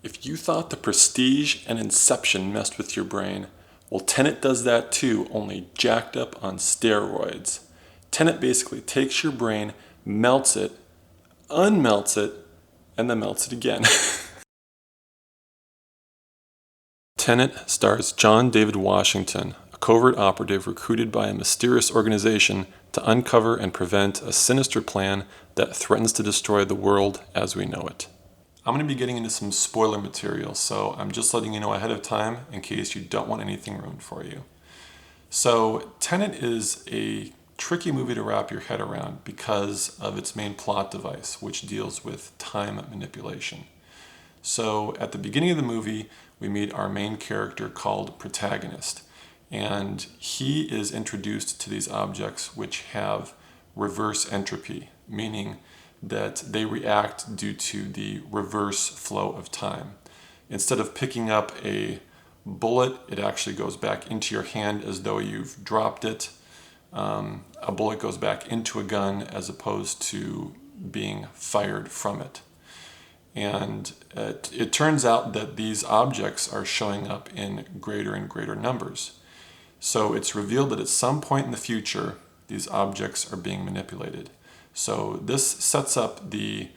If you thought The Prestige and Inception messed with your brain, well, Tenet does that too, only jacked up on steroids. Tenet basically takes your brain, melts it, unmelts it, and then melts it again. Tenet stars John David Washington, a covert operative recruited by a mysterious organization to uncover and prevent a sinister plan that threatens to destroy the world as we know it. I'm going to be getting into some spoiler material, so I'm just letting you know ahead of time in case you don't want anything ruined for you. So, Tenet is a tricky movie to wrap your head around because of its main plot device, which deals with time manipulation. So, at the beginning of the movie, we meet our main character called Protagonist, and he is introduced to these objects which have reverse entropy, meaning that they react due to the reverse flow of time. Instead of picking up a bullet, it actually goes back into your hand as though you've dropped it. A bullet goes back into a gun as opposed to being fired from it. And it turns out that these objects are showing up in greater and greater numbers. So it's revealed that at some point in the future, these objects are being manipulated. So this sets up the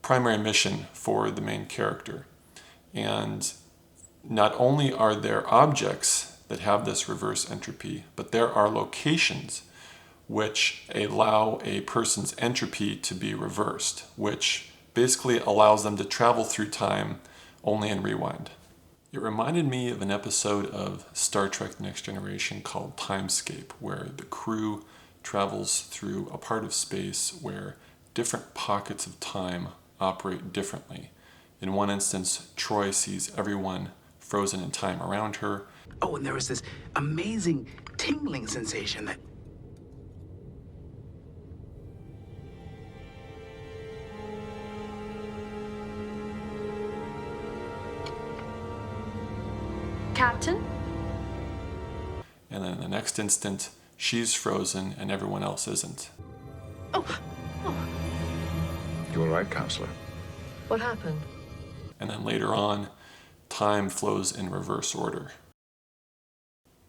primary mission for the main character. And not only are there objects that have this reverse entropy, but there are locations which allow a person's entropy to be reversed, which basically allows them to travel through time only in rewind. It reminded me of an episode of Star Trek: The Next Generation called Timescape, where the crew travels through a part of space where different pockets of time operate differently. In one instance, Troy sees everyone frozen in time around her. Oh, and there was this amazing tingling sensation that... Captain? And then in the next instant, she's frozen and everyone else isn't. Oh. You all right, counselor? What happened? And then later on, time flows in reverse order.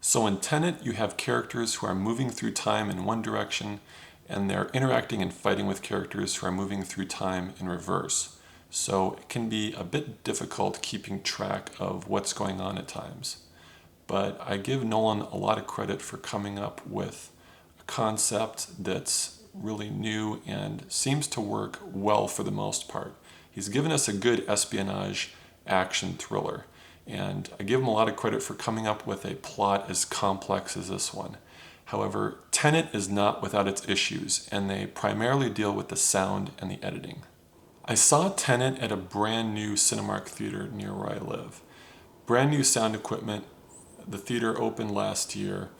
So in Tenet, you have characters who are moving through time in one direction, and they're interacting and fighting with characters who are moving through time in reverse. So it can be a bit difficult keeping track of what's going on at times. But I give Nolan a lot of credit for coming up with a concept that's really new and seems to work well for the most part. He's given us a good espionage action thriller, and I give him a lot of credit for coming up with a plot as complex as this one. However, Tenet is not without its issues, and they primarily deal with the sound and the editing. I saw Tenet at a brand new Cinemark theater near where I live. Brand new sound equipment. The theater opened last year,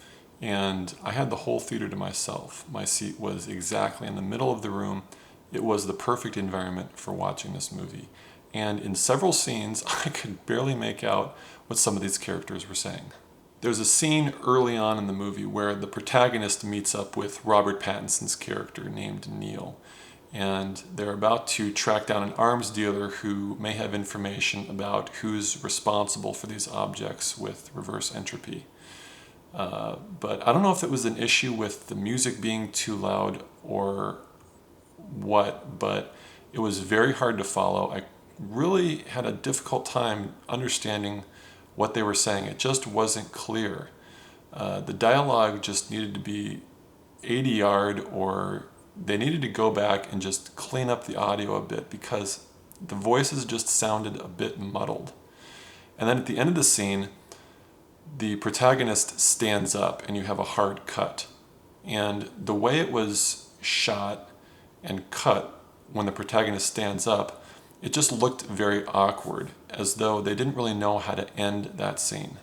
and I had the whole theater to myself. My seat was exactly in the middle of the room. It was the perfect environment for watching this movie. And in several scenes, I could barely make out what some of these characters were saying. There's a scene early on in the movie where the protagonist meets up with Robert Pattinson's character named Neil. And they're about to track down an arms dealer who may have information about who's responsible for these objects with reverse entropy. But I don't know if it was an issue with the music being too loud or what, but it was very hard to follow. I really had a difficult time understanding what they were saying. It just wasn't clear. The dialogue just needed to be 80 yard, or they needed to go back and just clean up the audio a bit because the voices just sounded a bit muddled. And then at the end of the scene, the protagonist stands up and you have a hard cut. And the way it was shot and cut when the protagonist stands up, it just looked very awkward, as though they didn't really know how to end that scene.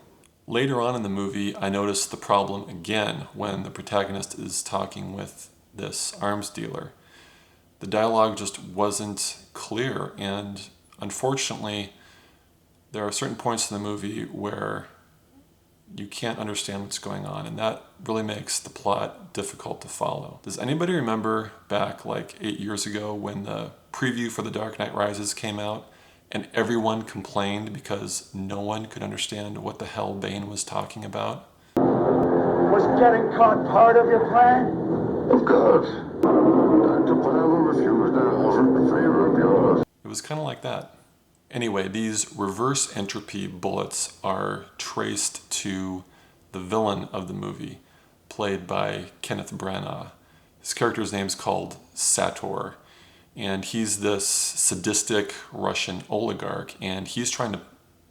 Later on in the movie, I noticed the problem again when the protagonist is talking with this arms dealer. The dialogue just wasn't clear, and unfortunately, there are certain points in the movie where you can't understand what's going on, and that really makes the plot difficult to follow. Does anybody remember back like 8 years ago when the preview for The Dark Knight Rises came out and everyone complained because no one could understand what the hell Bane was talking about. Was getting caught part of your plan? Of course. Dr. Palmer refused an offer in favor of yours. It was kind of like that. Anyway, these reverse entropy bullets are traced to the villain of the movie, played by Kenneth Branagh. His character's name's called Sator, and he's this sadistic Russian oligarch, and he's trying to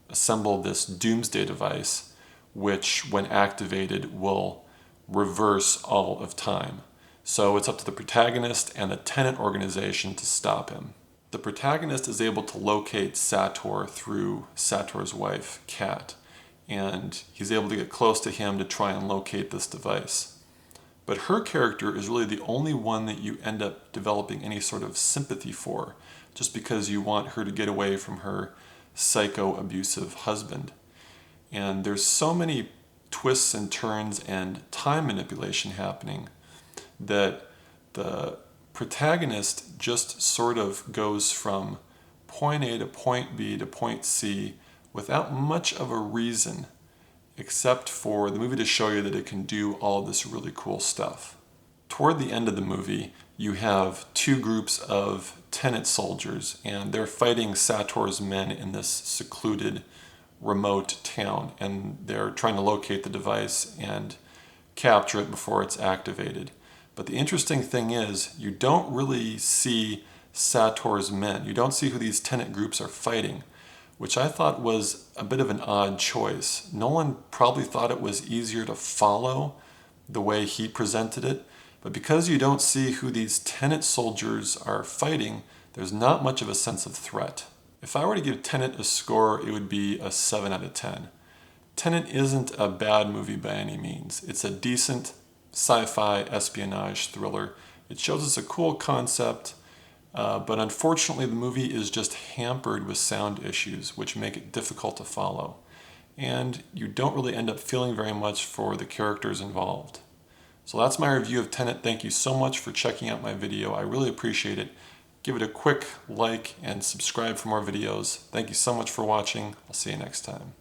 assemble this doomsday device, which, when activated, will reverse all of time. So it's up to the protagonist and the Tenet organization to stop him. The protagonist is able to locate Sator through Sator's wife, Kat, and he's able to get close to him to try and locate this device. But her character is really the only one that you end up developing any sort of sympathy for, just because you want her to get away from her psycho-abusive husband. And there's so many twists and turns and time manipulation happening that the protagonist just sort of goes from point A to point B to point C without much of a reason, except for the movie to show you that it can do all this really cool stuff. Toward the end of the movie, you have two groups of Tenet soldiers, and they're fighting Sator's men in this secluded, remote town, and they're trying to locate the device and capture it before it's activated. But the interesting thing is, you don't really see Sator's men. You don't see who these Tenet groups are fighting, which I thought was a bit of an odd choice. Nolan probably thought it was easier to follow the way he presented it, but because you don't see who these Tenet soldiers are fighting, there's not much of a sense of threat. If I were to give Tenet a score, it would be a 7 out of 10. Tenet isn't a bad movie by any means. It's a decent sci-fi espionage thriller. It shows us a cool concept, but unfortunately the movie is just hampered with sound issues, which make it difficult to follow. And you don't really end up feeling very much for the characters involved. So that's my review of Tenet. Thank you so much for checking out my video. I really appreciate it. Give it a quick like and subscribe for more videos. Thank you so much for watching. I'll see you next time.